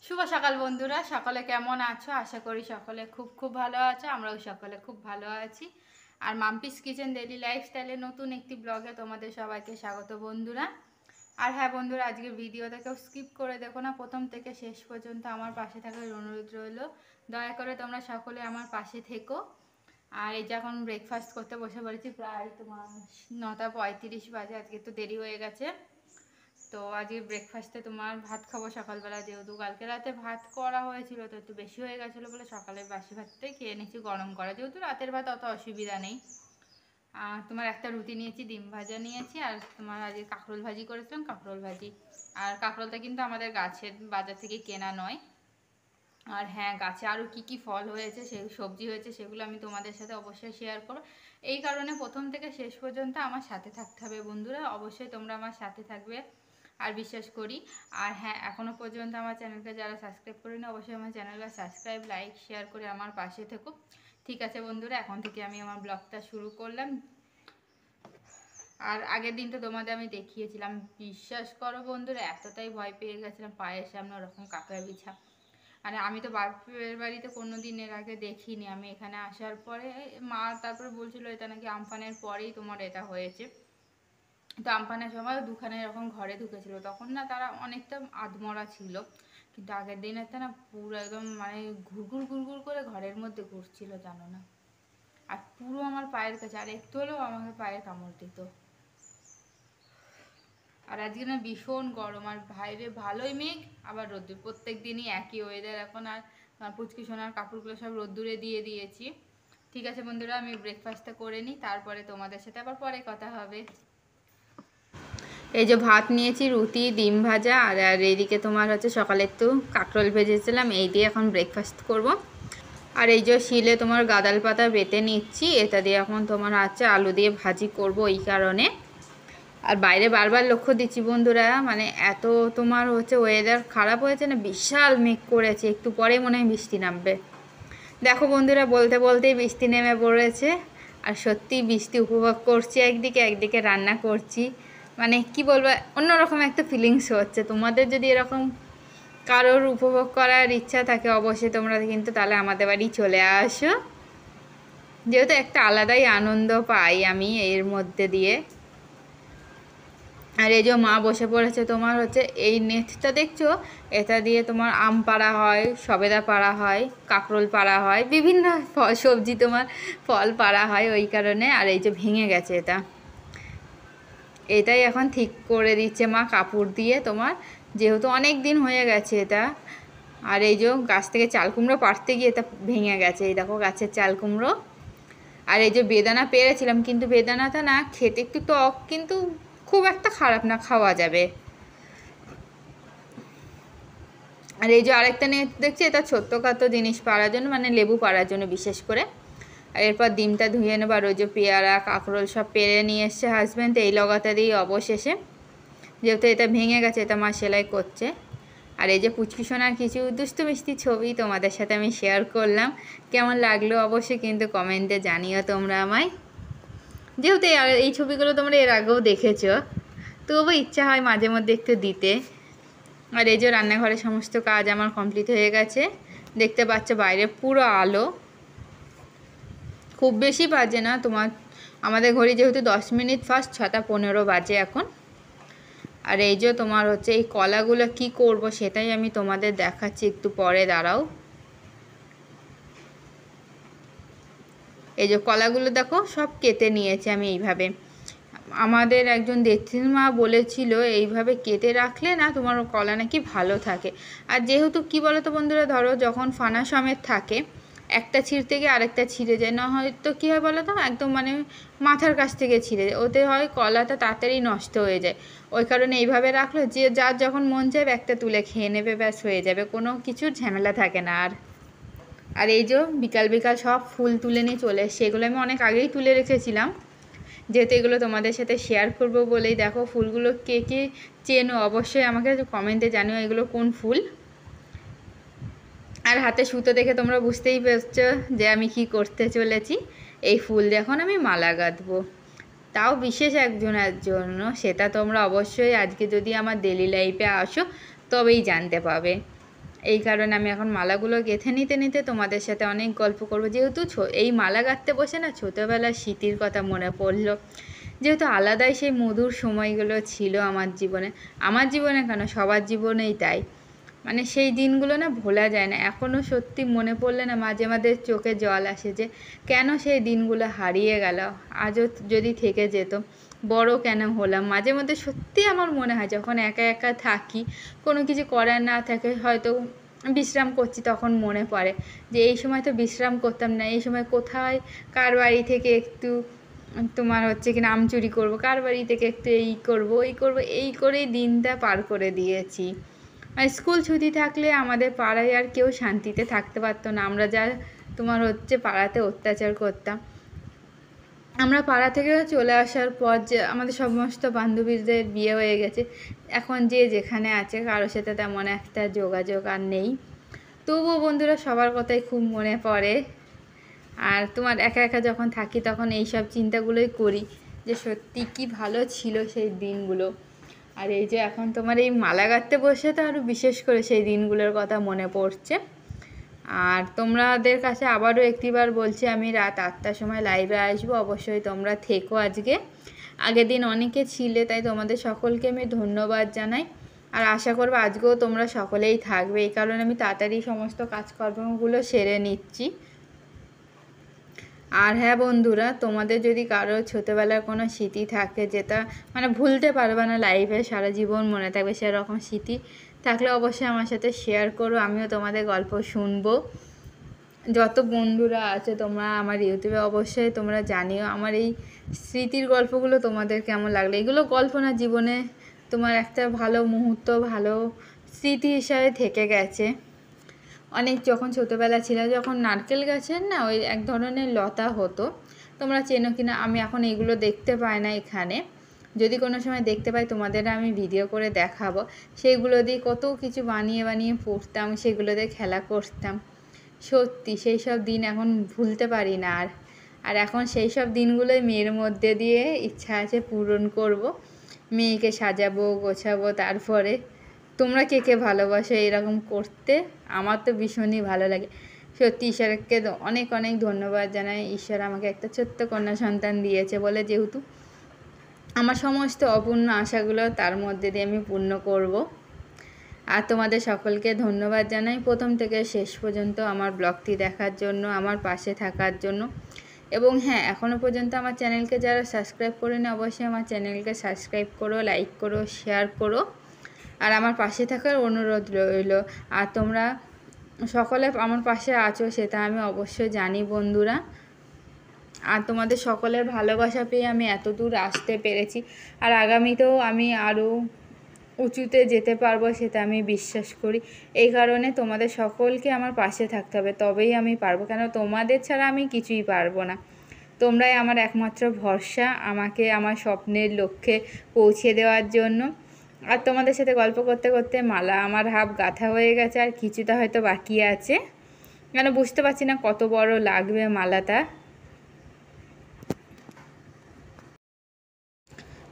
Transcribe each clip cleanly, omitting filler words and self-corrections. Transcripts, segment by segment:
শুভ সকাল বন্ধুরা, সকলে কেমন আছো? আশা করি সকলে খুব খুব ভালো আছো। আমরাও সকলে খুব ভালো আছি। আর মাম্পিস কিচেন ডেইলি লাইফস্টাইলের নতুন একটি ব্লগে তোমাদের সবাইকে স্বাগত বন্ধুরা। আর হ্যাঁ বন্ধুরা, আজকের ভিডিওটা কেউ স্কিপ করে দেখো না, প্রথম থেকে শেষ পর্যন্ত আমার পাশে থাকার অনুরোধ রইল। দয়া করে তোমরা সকলে আমার পাশে থেকো। আর এই যে এখন ব্রেকফাস্ট করতে বসে পড়েছি, প্রায় তোমার 9:35 বাজে। আজকে তো দেরি হয়ে গেছে। তো আজকে ব্রেকফাস্টে তোমার ভাত খাবো সকালবেলা, যেহেতু কালকে রাতে ভাত করা হয়েছিল তো একটু বেশি হয়ে গেছিলো বলে সকালে বাসি ভাতটাই খেয়ে নিচ্ছি গরম করা, যেহেতু রাতের ভাত অত অসুবিধা নেই। আর তোমার একটা রুটি নিয়েছি, ডিম ভাজা নিয়েছি, আর তোমার আজকে কাঁকরোল ভাজি করেছিলাম, কাঁকরোল ভাজি। আর কাঁকরোলটা কিন্তু আমাদের গাছের, বাজার থেকে কেনা নয়। আর হ্যাঁ, গাছে আরও কি কি ফল হয়েছে, সেই সবজি হয়েছে, সেগুলো আমি তোমাদের সাথে অবশ্যই শেয়ার করব। এই কারণে প্রথম থেকে শেষ পর্যন্ত আমার সাথে থাকতে হবে বন্ধুরা, অবশ্যই তোমরা আমার সাথে থাকবে আর বিশ্বাস করি। আর হ্যাঁ, এখনও পর্যন্ত আমার চ্যানেলকে যারা সাবস্ক্রাইব করেনি, অবশ্যই আমার চ্যানেলকে সাবস্ক্রাইব, লাইক, শেয়ার করে আমার পাশে থেকো। ঠিক আছে বন্ধুরা, এখন থেকে আমি আমার ব্লগটা শুরু করলাম। আর আগের দিন তো তোমাদের আমি দেখিয়েছিলাম, বিশ্বাস করো বন্ধুরা, এতটাই ভয় পেয়ে গেছিলাম, পায়ের সামনে ওরকম কাঁকড়া বিছা। মানে আমি তো বাপের বাড়িতে কোনো দিন এর আগে দেখিনি। আমি এখানে আসার পরে মা তারপরে বলছিল এটা নাকি আমফানের পরেই তোমার এটা হয়েছে। তো আমফানের সময় দুখানে এরকম ঘরে ঢুকেছিল, তখন না তারা অনেকটা আধমরা ছিল, কিন্তু আগের দিনের তো না পুরো একদম মানে ঘুরঘুর ঘুরঘুর করে ঘরের মধ্যে ঘুরছিল, জানো না। আর পুরো আমার পায়ের কাছে, আর একটু হলেও আমাকে পায়ে কামড় দিত। আর আজকে না ভীষণ গরম, আর বাইরে ভালোই মেঘ আবার রোদ্দুর, প্রত্যেক দিনই একই ওয়েদার এখন। আর পুচকি সোনার কাপড়গুলো সব রোদ্দুরে দিয়ে দিয়েছি। ঠিক আছে বন্ধুরা, আমি ব্রেকফাস্টটা করে নিই, তারপরে তোমাদের সাথে আবার পরে কথা হবে। এই যে ভাত নিয়েছি, রুটি, ডিম ভাজা, আর এইদিকে তোমার হচ্ছে সকালে একটু কাঁকরোল ভেজেছিলাম, এই দিয়ে এখন ব্রেকফাস্ট করব। আর এই যে শিলে তোমার গাঁদাল পাতা বেটে নিচ্ছি, এটা দিয়ে এখন তোমার হচ্ছে আলু দিয়ে ভাজি করব এই কারণে। আর বাইরে বারবার লক্ষ্য দিচ্ছি বন্ধুরা, মানে এত তোমার হচ্ছে ওয়েদার খারাপ হয়েছে না, বিশাল মেঘ করেছে, একটু পরে মনে হয় বৃষ্টি নামবে। দেখো বন্ধুরা, বলতে বলতেই বৃষ্টি নেমে পড়েছে। আর সত্যি বৃষ্টি উপভোগ করছি একদিকে, একদিকে রান্না করছি। মানে কি বলবো, অন্যরকম একটা ফিলিংস হচ্ছে। তোমাদের যদি এরকম কারোর উপভোগ করার ইচ্ছা থাকে, অবশ্যই তোমরা কিন্তু তাহলে আমাদের বাড়ি চলে আসো, যেহেতু একটা আলাদাই আনন্দ পাই আমি এর মধ্যে দিয়ে। আর এই যে মা বসে পড়েছে, তোমার হচ্ছে এই নেটটা দেখছো, এটা দিয়ে তোমার আম পাড়া হয়, সবেদা পাড়া হয়, কাঁকরোল পাড়া হয়, বিভিন্ন সবজি তোমার ফল পাড়া হয় ওই কারণে। আর এই যে ভেঙে গেছে এটা, এটাই এখন ঠিক করে দিচ্ছে মা কাপড় দিয়ে তোমার, যেহেতু অনেক দিন হয়ে গেছে এটা। আর এই যে গাছ থেকে চাল কুমড়ো পাড়তে গিয়ে এটা ভেঙে গেছে, এই দেখো গাছের চাল কুমড়ো। আর এই যে বেদানা পেরেছিলাম, কিন্তু বেদানাটা না খেতে একটু টক, কিন্তু খুব একটা খারাপ না, খাওয়া যাবে। আর এই যে আরেকটা নেট দেখছি, এটা ছোট্টখাটো জিনিস পাড়ার জন্য, মানে লেবু পাড়ার জন্য বিশেষ করে। আর এরপর ডিমটা ধুয়ে নেবো। আর ওই যে পেয়ারা, কাঁকরোল সব পেরে নিয়ে এসছে হাজব্যান্ড, এই লগাতে দিয়ে অবশেষে, যেহেতু এটা ভেঙে গেছে, এটা মা সেলাই করছে। আর এই যে পুচকি সোনার কিছু দুষ্টু মিষ্টি ছবি তোমাদের সাথে আমি শেয়ার করলাম, কেমন লাগলো অবশ্যই কিন্তু কমেন্টে জানিও তোমরা আমায়, যেহেতু এই ছবিগুলো তোমরা এর আগেও দেখেছো, তবু ইচ্ছা হয় মাঝে মধ্যে একটু দিতে। আর এই যে রান্নাঘরের সমস্ত কাজ আমার কমপ্লিট হয়ে গেছে, দেখতে পাচ্ছ বাইরে পুরো আলো, খুব বেশি বাজে না তোমার, আমাদের ঘড়ি যেহেতু 10 মিনিট ফাস্ট, 6:15 বাজে এখন। আর এই যে তোমার হচ্ছে এই কলাগুলো কি করব সেটাই আমি তোমাদের দেখাচ্ছি, একটু পরে দাঁড়াও। এই যে কলাগুলো দেখো সব কেটে নিয়েছি আমি এইভাবে। আমাদের একজন জেঠিমা বলেছিল এইভাবে কেটে রাখলে না তোমার কলা নাকি ভালো থাকে। আর যেহেতু কি বলো তো বন্ধুরা, ধরো যখন ফানা সমেত থাকে, একটা ছিঁড়তে গিয়ে আরেকটা ছিঁড়ে যায়, না হয়তো কী হয় বলো তো, একদম মানে মাথার কাছ থেকে ছিঁড়ে যায়, ওতে হয় কলাটা তাড়াতাড়ি নষ্ট হয়ে যায়। ওই কারণে এইভাবে রাখলো, যে যার যখন মন চাইবে একটা তুলে খেয়ে নেবে, ব্যাস হয়ে যাবে, কোনো কিছুর ঝামেলা থাকে না আর। আর এই যে বিকাল বিকাল সব ফুল তুলে নিয়ে চলে এসছে, এগুলো আমি অনেক আগেই তুলে রেখেছিলাম, যেহেতু এগুলো তোমাদের সাথে শেয়ার করব বলেই। দেখো ফুলগুলো কে কে চেনো অবশ্যই আমাকে কমেন্টে জানিও এগুলো কোন ফুল। আর হাতে সুতো দেখে তোমরা বুঝতেই পারছো যে আমি কি করতে চলেছি, এই ফুল দিয়ে এখন আমি মালা গাঁথবো, তাও বিশেষ একজনের জন্য। সেটা তোমরা অবশ্যই আজকে যদি আমার ডেলি লাইফে আসো তবেই জানতে পাবে। এই কারণে আমি এখন মালাগুলো গেঁথে নিতে নিতে তোমাদের সাথে অনেক গল্প করব। যেহেতু এই মালা গাঁথতে বসে না ছোটোবেলার স্মৃতির কথা মনে পড়লো, যেহেতু আলাদাই সেই মধুর সময়গুলো ছিল আমার জীবনে কেন সবার জীবনেই তাই। মানে সেই দিনগুলো না ভোলা যায় না, এখনও সত্যি মনে পড়লে না মাঝে মাঝে চোখে জল আসে যে কেন সেই দিনগুলো হারিয়ে গেল, আজও যদি থেকে যেত, বড় কেন হলাম। মাঝে মধ্যে সত্যি আমার মনে হয় যখন একা একা থাকি, কোনো কিছু করার না থাকে, হয়তো বিশ্রাম করছি, তখন মনে পড়ে যে এই সময় তো বিশ্রাম করতাম না, এই সময় কোথায় কার বাড়ি থেকে একটু তোমার হচ্ছে কি আম চুরি করবো, কার বাড়ি থেকে একটু এই করবো ওই করবো, এই করেই দিনটা পার করে দিয়েছি। আর স্কুল ছুটি থাকলে আমাদের পাড়ায় আর কেউ শান্তিতে থাকতে পারতো না, আমরা যা তোমার হচ্ছে পাড়াতে অত্যাচার করতাম। আমরা পাড়া থেকে চলে আসার পর যে আমাদের সমস্ত বান্ধবীদের বিয়ে হয়ে গেছে, এখন যে যেখানে আছে কারোর সাথে তেমন একটা যোগাযোগ আর নেই। তবুও বন্ধুরা সবার কথাই খুব মনে পড়ে। আর তোমার একা একা যখন থাকি তখন এই সব চিন্তাগুলোই করি যে সত্যি কি ভালো ছিল সেই দিনগুলো। আর এই যে এখন তোমার এই মালা গাঁথতে বসে তো আরও বিশেষ করে সেই দিনগুলোর কথা মনে পড়ছে। আর তোমাদের কাছে আবারও একটিবার বলছি, আমি রাত 8টার সময় লাইভে আসবো, অবশ্যই তোমরা থেকো। আজকে আগের দিন অনেকে ছিলে, তাই তোমাদের সকলকে আমি ধন্যবাদ জানাই। আর আশা করবো আজকেও তোমরা সকলেই থাকবে, এই কারণে আমি তাড়াতাড়ি সমস্ত কাজকর্মগুলো সেরে নিচ্ছি। আর হ্যাঁ বন্ধুরা, তোমাদের যদি কারো ছোটোবেলার কোনো স্মৃতি থাকে যেটা মানে ভুলতে পারবে না, লাইফে সারা জীবন মনে থাকবে, সেরকম স্মৃতি থাকলে অবশ্যই আমার সাথে শেয়ার করো, আমিও তোমাদের গল্প শুনবো। যত বন্ধুরা আছে তোমরা আমার ইউটিউবে অবশ্যই তোমরা জানিও আমার এই স্মৃতির গল্পগুলো তোমাদের কেমন লাগলো। এগুলো গল্প না, জীবনে তোমার একটা ভালো মুহূর্ত, ভালো স্মৃতি হিসাবে থেকে গেছে। অনেক যখন ছোটোবেলা ছিল, যখন নারকেল গাছের না ওই এক ধরনের লতা হতো, তোমরা চেনো কিনা আমি এখন এগুলো দেখতে পাই না এখানে, যদি কোনো সময় দেখতে পাই তোমাদের আমি ভিডিও করে দেখাবো। সেগুলো দিয়ে কত কিছু বানিয়ে বানিয়ে পড়তাম, সেগুলো দিয়ে খেলা করতাম। সত্যি সেই সব দিন এখন ভুলতে পারি না। আর এখন সেই সব দিনগুলোই মেয়ের মধ্যে দিয়ে ইচ্ছা আছে পূরণ করব। মেয়েকে সাজাবো, গোছাবো। তারপরে তোমরা কে কে ভালোবাসো এরকম করতে, আমার তো ভীষণই ভালো লাগে। সত্যি ঈশ্বরকে অনেক অনেক ধন্যবাদ জানাই, ঈশ্বর আমাকে একটা ছোট্ট কন্যা সন্তান দিয়েছে বলে, যেহেতু আমার সমস্ত অপূর্ণ আশাগুলো তার মধ্যে দিয়ে আমি পূর্ণ করব। আর তোমাদের সকলকে ধন্যবাদ জানাই প্রথম থেকে শেষ পর্যন্ত আমার ব্লগটি দেখার জন্য, আমার পাশে থাকার জন্য। এবং হ্যাঁ, এখনও পর্যন্ত আমার চ্যানেলকে যারা সাবস্ক্রাইব করেনি অবশ্যই আমার চ্যানেলকে সাবস্ক্রাইব করো, লাইক করো, শেয়ার করো, আর আমার পাশে থাকার অনুরোধ রইল। আর তোমরা সকলে আমার পাশে আছো সেটা আমি অবশ্যই জানি বন্ধুরা। আর তোমাদের সকলের ভালোবাসা পেয়ে আমি এত দূর আসতে পেরেছি, আর আগামীতেও আমি আরও উঁচুতে যেতে পারবো সেটা আমি বিশ্বাস করি। এই কারণে তোমাদের সকলকে আমার পাশে থাকতে হবে, তবেই আমি পারবো, কেন তোমাদের ছাড়া আমি কিছুই পারবো না। তোমরাই আমার একমাত্র ভরসা আমাকে আমার স্বপ্নের লক্ষ্যে পৌঁছে দেওয়ার জন্য। আর তোমাদের সাথে গল্প করতে করতে মালা আমার হাফ গাঁথা হয়ে গেছে, আর কিছুটা হয়তো বাকি আছে, কেন বুঝতে পারছি না কত বড় লাগবে মালাটা।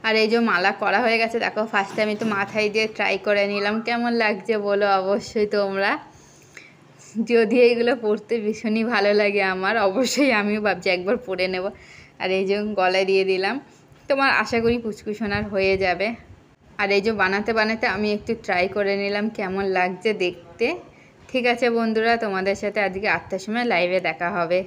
আর এই যে মালা করা হয়ে গেছে, দেখো ফার্স্টে আমি তো মাথায় দিয়ে ট্রাই করে নিলাম, কেমন লাগছে বলো অবশ্যই তোমরা। যদি এইগুলো পরতে ভীষণই ভালো লাগে আমার, অবশ্যই আমিও ভাবছি একবার পরে নেব। আর এই যে গলায় দিয়ে দিলাম, তোমার আশা করি পুচকুসোনার হয়ে যাবে। আর এই যে বানাতে বানাতে আমি একটু ট্রাই করে নিলাম কেমন লাগছে দেখতে। ঠিক আছে বন্ধুরা, তোমাদের সাথে আজকে 8টার সময় লাইভে দেখা হবে।